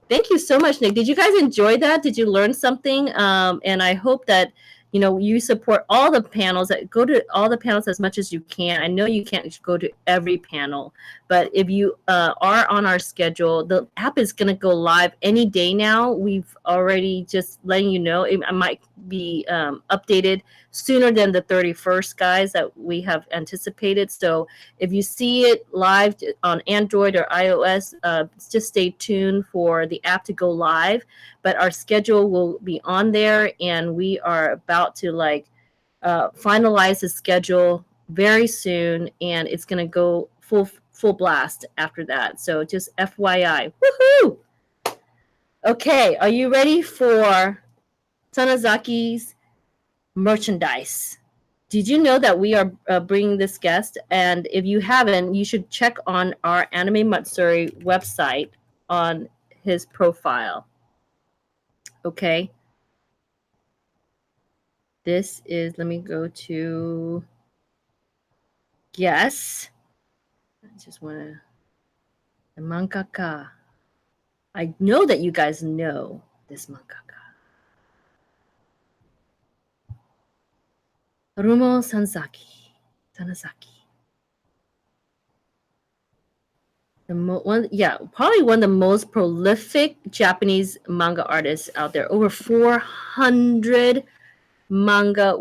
Thank you so much, Nick. Did you guys enjoy that? Did you learn something? And I hope that you support all the panels. Go to all the panels as much as you can. I know you can't go to every panel, but if you are on our schedule, the app is going to go live any day now. We've already just letting you know. It might be updated sooner than the 31st, guys, that we have anticipated. So if you see it live on Android or iOS, just stay tuned for the app to go live. But our schedule will be on there, and we are about to finalize the schedule very soon, and it's going to go full blast after that. So just FYI. Woohoo! Okay, are you ready for Sanazaki's merchandise? Did you know that we are bringing this guest? And if you haven't, you should check on our Anime Matsuri website on his profile. Okay. This is, let me go to, yes. I just want to, the mangaka. I know that you guys know this mangaka. Harumo Sanazaki. Probably one of the most prolific Japanese manga artists out there. Over 400 manga.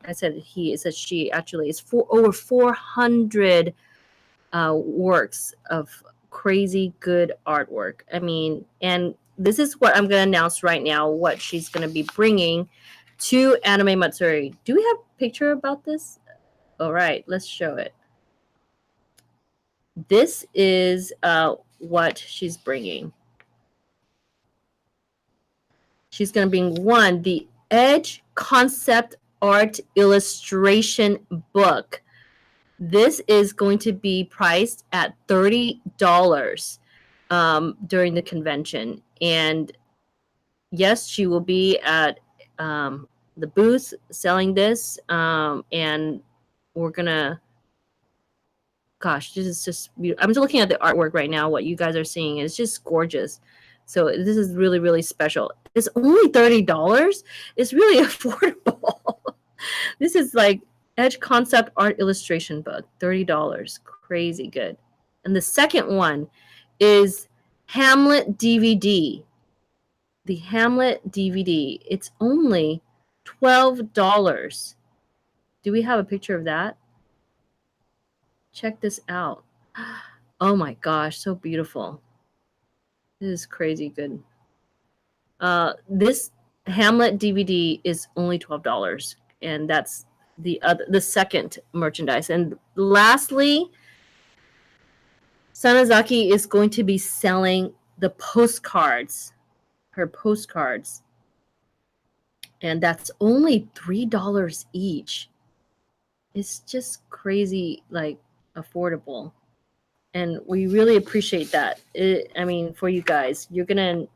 I said he. It said she. Actually, it's over 400 works of crazy good artwork. I mean, and this is what I'm going to announce right now. What she's going to be bringing to Anime Matsuri. Do we have a picture about this? All right, let's show it. This is what she's bringing. She's going to bring one, the Edge Concept Art Illustration Book. This is going to be priced at $30 during the convention. And yes, she will be at the booth selling this. And we're going to, gosh, this is just, I'm just looking at the artwork right now. What you guys are seeing is just gorgeous. So this is really, really special. It's only $30. It's really affordable. This is like Edge Concept Art Illustration Book, $30. Crazy good. And the second one is Hamlet DVD. The Hamlet DVD. It's only $12. Do we have a picture of that? Check this out. Oh my gosh, so beautiful. This is crazy good. This Hamlet DVD is only $12, and that's the second merchandise. And lastly, Sanazaki is going to be selling the postcards, her postcards, and that's only $3 each. It's just crazy, like affordable, and we really appreciate that. I mean, for you guys, you're gonna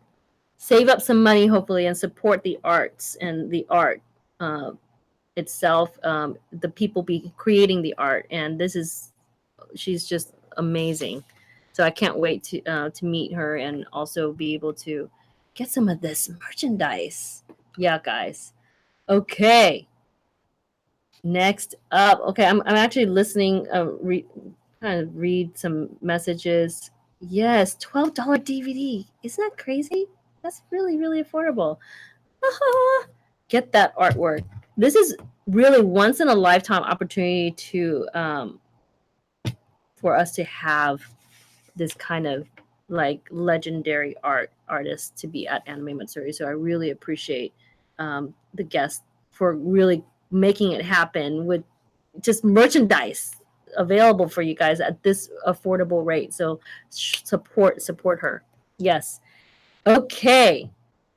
save up some money hopefully and support the arts and the art itself, the people be creating the art, and she's just amazing. So I can't wait to meet her and also be able to get some of this merchandise. Yeah, guys. Okay. Next up, okay, I'm actually listening, kind of read some messages. Yes, $12 DVD. Isn't that crazy? That's really, really affordable. Get that artwork. This is really once in a lifetime opportunity to for us to have this kind of like legendary artist to be at Anime Matsuri. So I really appreciate the guests for really making it happen with just merchandise available for you guys at this affordable rate. So support her. Yes. Okay.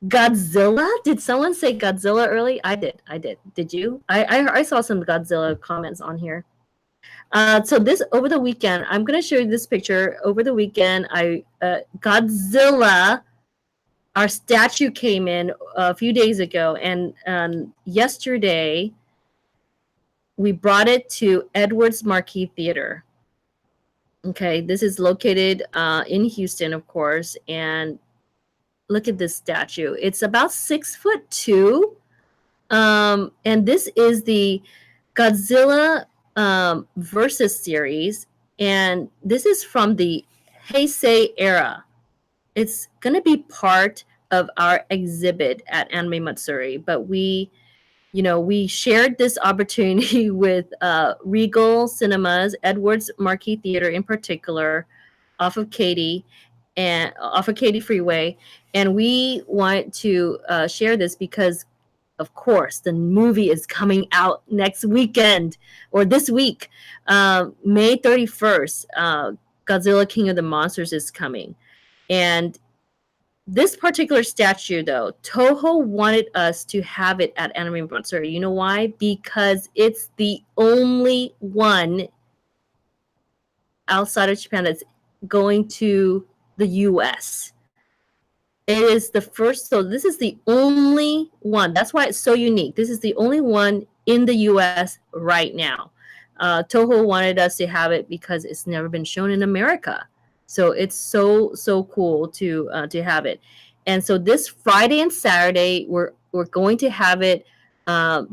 Godzilla? Did someone say Godzilla early? I did. Did you? I saw some Godzilla comments on here. So this over the weekend, I'm gonna show you this picture. Over the weekend, Godzilla, our statue came in a few days ago, and yesterday we brought it to Edwards Marquis Theater. Okay, this is located in Houston, of course, and look at this statue. It's about 6'2", and this is the Godzilla Versus series, and this is from the Heisei era. It's gonna be part of our exhibit at Anime Matsuri, but we shared this opportunity with Regal Cinemas, Edwards Marquis Theater in particular, off of Katy Freeway, and we want to share this because, of course, the movie is coming out next weekend or this week, May 31st. Godzilla King of the Monsters is coming, and this particular statue, though, Toho wanted us to have it at Anime Matsuri. You know why? Because it's the only one outside of Japan that's going to the US. It is the first, so this is the only one. That's why it's so unique. This is the only one in the US right now. Toho wanted us to have it because it's never been shown in America. So it's so cool to have it. And so this Friday and Saturday, we're going to have it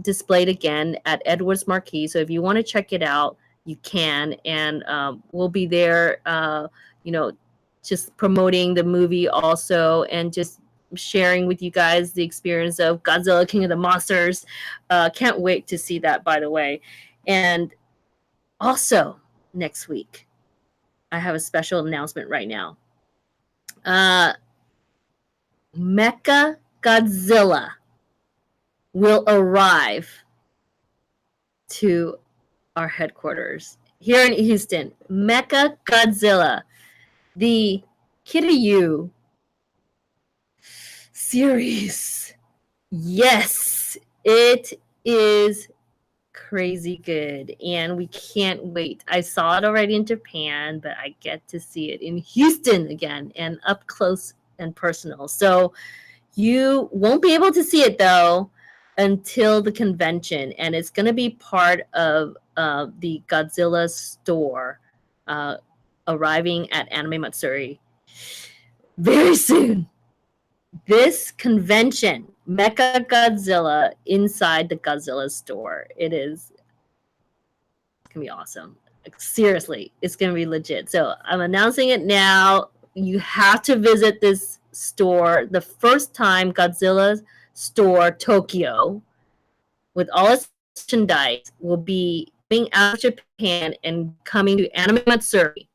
displayed again at Edwards Marquis. So if you want to check it out, you can. And we'll be there, just promoting the movie also, and just sharing with you guys the experience of Godzilla King of the Monsters. Can't wait to see that, by the way. And also next week, I have a special announcement right now. Mecha Godzilla will arrive to our headquarters here in Houston. Mecha Godzilla, the Kiryu series. Yes, it is crazy good, and we can't wait. I saw it already in Japan, but I get to see it in Houston again and up close and personal. So you won't be able to see it though until the convention, and it's going to be part of the Godzilla store arriving at Anime Matsuri very soon. This convention, Mecha Godzilla inside the Godzilla store. It's gonna be awesome. Like, seriously, it's gonna be legit. So I'm announcing it now. You have to visit this store. The first time Godzilla store Tokyo with all its merchandise will be coming out of Japan and coming to Anime Matsuri.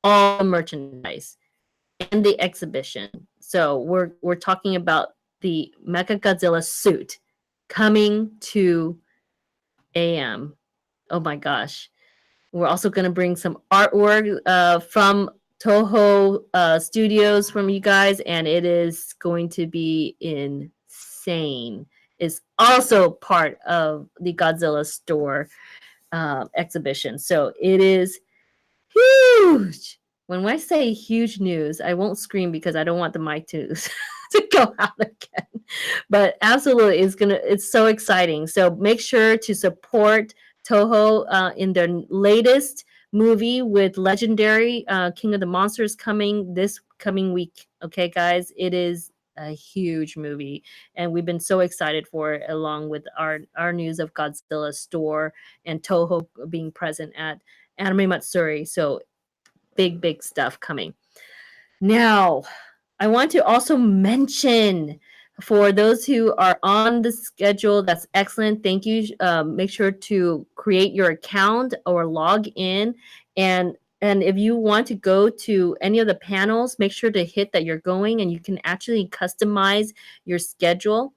All the merchandise and the exhibition. So we're talking about the Mecha Godzilla suit coming to AM. Oh my gosh. We're also going to bring some artwork from Toho Studios from you guys, and it is going to be insane. It's also part of the Godzilla store exhibition. So it is huge. When I say huge news, I won't scream because I don't want the mic to to go out again. But absolutely, it's so exciting. So make sure to support Toho in their latest movie with Legendary King of the Monsters coming this coming week. Okay, guys, it is a huge movie, and we've been so excited for it, along with our news of Godzilla store and Toho being present at Anime Matsuri. So big stuff coming. Now, I want to also mention, for those who are on the schedule, that's excellent. Thank you. Make sure to create your account or log in. And if you want to go to any of the panels, make sure to hit that you're going, and you can actually customize your schedule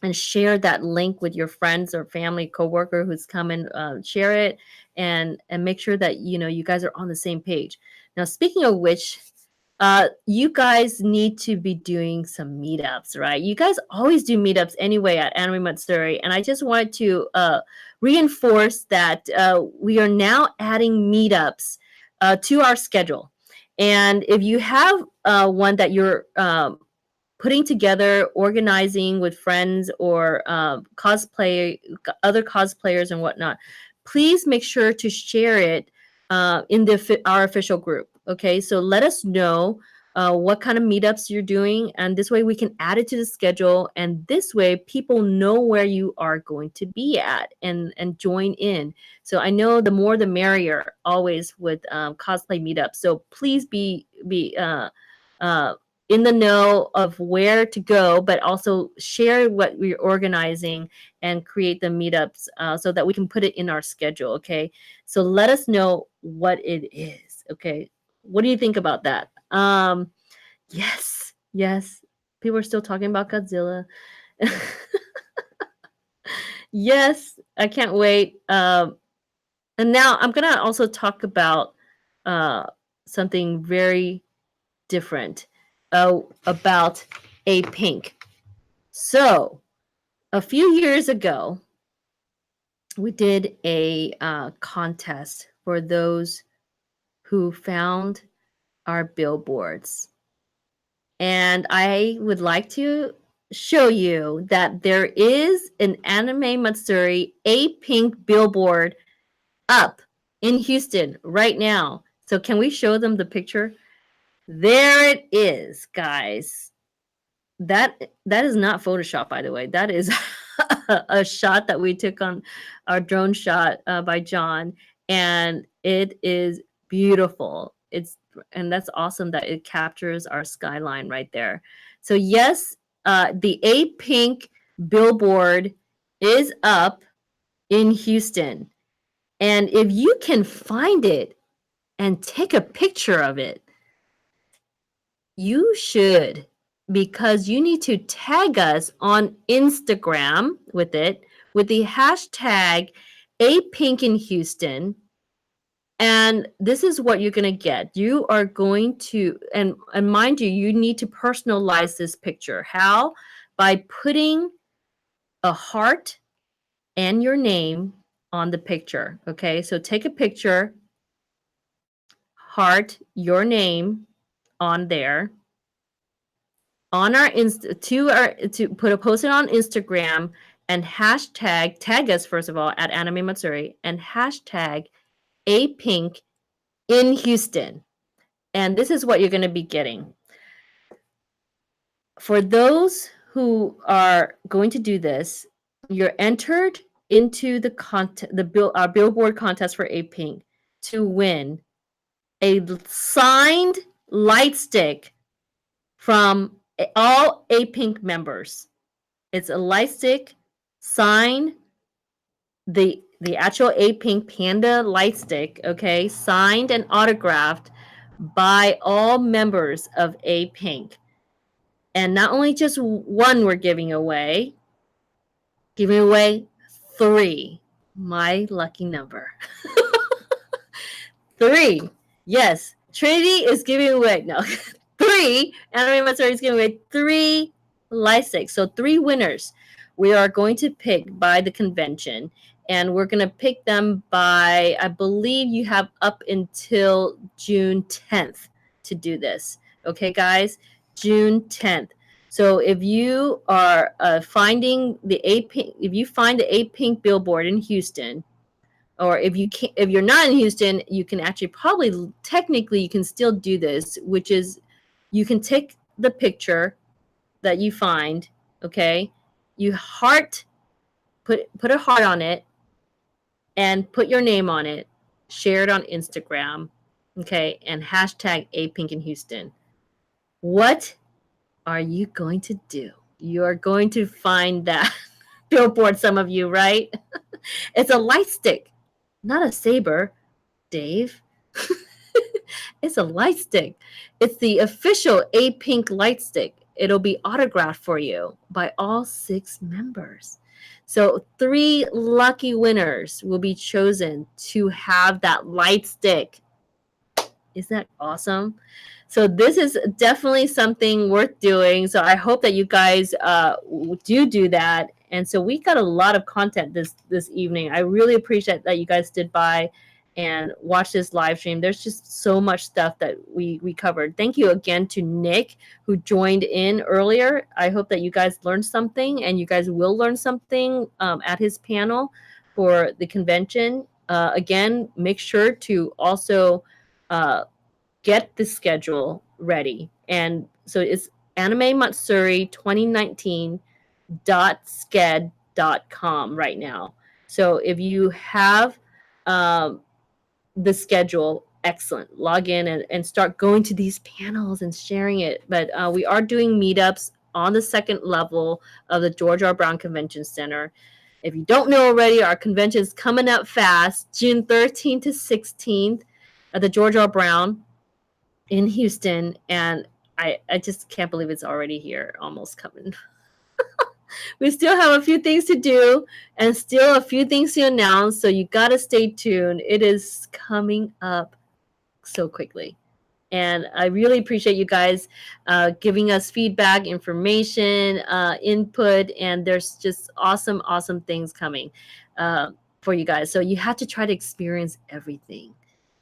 and share that link with your friends or family coworker who's coming. Share it and make sure that you guys are on the same page. Now, speaking of which, you guys need to be doing some meetups, right? You guys always do meetups anyway at Anime Matsuri, and I just wanted to reinforce that we are now adding meetups to our schedule. And if you have one that you're putting together, organizing with friends or other cosplayers and whatnot, please make sure to share it in our official group. Okay, so let us know what kind of meetups you're doing, and this way we can add it to the schedule, and this way people know where you are going to be at and join in. So I know the more the merrier always with cosplay meetups. So please be in the know of where to go, but also share what we're organizing and create the meetups so that we can put it in our schedule. Okay, so let us know what it is. Okay, what do you think about that? Yes, people are still talking about Godzilla. Yes, I can't wait. And now I'm gonna also talk about something very different about A-Pink. So a few years ago, we did a contest for those who found our billboards. And I would like to show you that there is an Anime Matsuri A-Pink billboard up in Houston right now. So can we show them the picture? There it is, guys. That is not Photoshop, by the way. That is a shot that we took on our drone shot by John, and it is beautiful. And that's awesome that it captures our skyline right there. So yes, the A-Pink billboard is up in Houston, and if you can find it and take a picture of it, you should, because you need to tag us on Instagram with it with the hashtag A Pink in Houston. And this is what you're going to get. You are going to, and mind you, you need to personalize this picture. How? By putting a heart and your name on the picture. Okay, so take a picture, heart, your name on there. On our to put a post it on Instagram and hashtag, tag us first of all at Anime Matsuri and hashtag A Pink in Houston. And this is what you're going to be getting. For those who are going to do this, you're entered into the our Billboard contest for A Pink to win a signed light stick from all A Pink members. It's a light stick signed, the actual A Pink Panda light stick, okay, signed and autographed by all members of A Pink. And not only just one we're giving away 3. My lucky number. 3. Yes, Trinity is giving away, no, 3. Anime Matsuri is giving away 3 light sticks. So 3 winners we are going to pick by the convention. And we're going to pick them by, I believe you have up until June 10th to do this. Okay, guys? June 10th. So if you are finding the A Pink, if you find the A Pink billboard in Houston, or if you're not in Houston, you can actually technically you can still do this, which is you can take the picture that you find, okay? You put a heart on it and put your name on it, share it on Instagram, okay? And hashtag A Pink in Houston. What are you going to do? You are going to find that billboard, some of you, right? It's a light stick, not a saber, Dave. It's a light stick. It's the official A Pink light stick. It'll be autographed for you by all 6 members. So 3 lucky winners will be chosen to have that light stick. Isn't that awesome? So this is definitely something worth doing. So I hope that you guys do that. And so we got a lot of content this evening. I really appreciate that you guys stood by and watched this live stream. There's just so much stuff that we covered. Thank you again to Nick who joined in earlier. I hope that you guys learned something, and you guys will learn something at his panel for the convention. Again, make sure to also get the schedule ready. And so it's Anime Matsuri 2019.sked.com right now. So if you have the schedule, excellent. Log in and start going to these panels and sharing it. But we are doing meetups on the 2nd level of the George R. Brown Convention Center. If you don't know already, our convention is coming up fast, June 13th to 16th at the George R. Brown in Houston. And I just can't believe it's already here, almost coming. We still have a few things to do and still a few things to announce. So you got to stay tuned. It is coming up so quickly. And I really appreciate you guys giving us feedback, information, input. And there's just awesome, awesome things coming for you guys. So you have to try to experience everything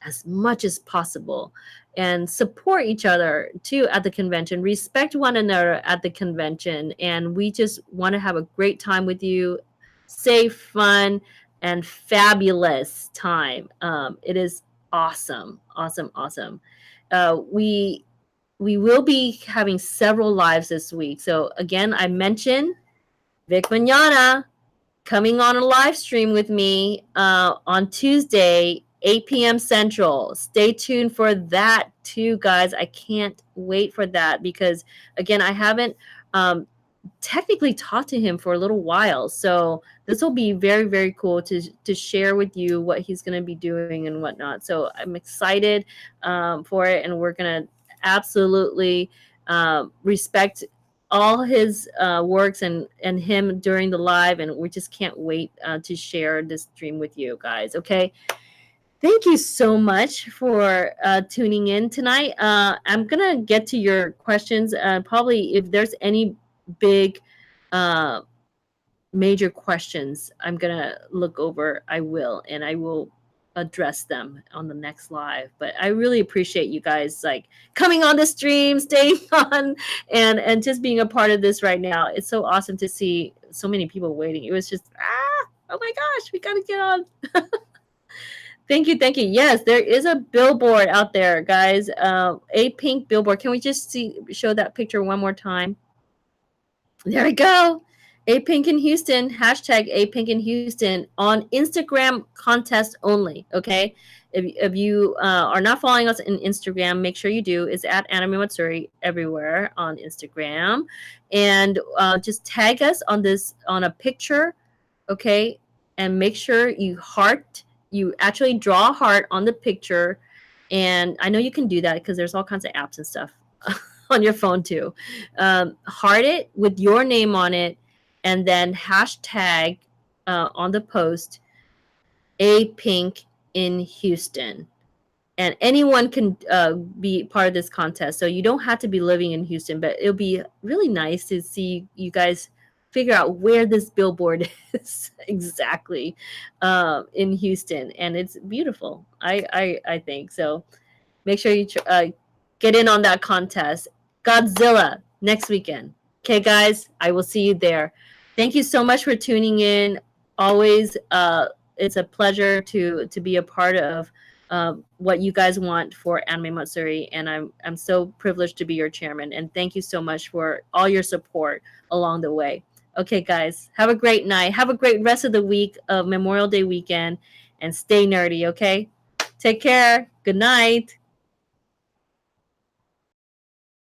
as much as possible and support each other too at the convention, respect one another at the convention. And we just want to have a great time with you, safe, fun, and fabulous time. It is awesome, awesome, awesome. We will be having several lives this week. So again, I mentioned Vic Mignogna coming on a live stream with me on Tuesday, 8 p.m. Central. Stay tuned for that too, guys. I can't wait for that because, again, I haven't technically talked to him for a little while. So this will be very, very cool to share with you what he's going to be doing and whatnot. So I'm excited for it, and we're going to absolutely respect all his works and him during the live, and we just can't wait to share this stream with you guys. Okay, thank you so much for tuning in tonight. I'm gonna get to your questions. Probably if there's any big major questions I'm gonna look over, I will, and I will address them on the next live. But I really appreciate you guys like coming on the stream, staying on, and just being a part of this right now. It's so awesome to see so many people waiting. It was just oh my gosh, we gotta get on. Thank you, thank you. Yes, there is a billboard out there, guys. A pink billboard. Can we just show that picture one more time? There we go. A Pink in Houston, hashtag A Pink in Houston on Instagram contest only. Okay. If you are not following us in Instagram, make sure you do. It's at Anime Matsuri everywhere on Instagram. And just tag us on a picture. Okay. And make sure you actually draw a heart on the picture. And I know you can do that because there's all kinds of apps and stuff on your phone too. Heart it with your name on it, and then hashtag on the post A Pink in Houston. And anyone can be part of this contest. So you don't have to be living in Houston, but it'll be really nice to see you guys figure out where this billboard is exactly in Houston. And it's beautiful, I think. So make sure you get in on that contest. Godzilla next weekend. Okay, guys, I will see you there. Thank you so much for tuning in. Always, it's a pleasure to be a part of what you guys want for Anime Matsuri, and I'm so privileged to be your chairman. And thank you so much for all your support along the way. Okay, guys, have a great night. Have a great rest of the week of Memorial Day weekend, and stay nerdy. Okay, take care. Good night.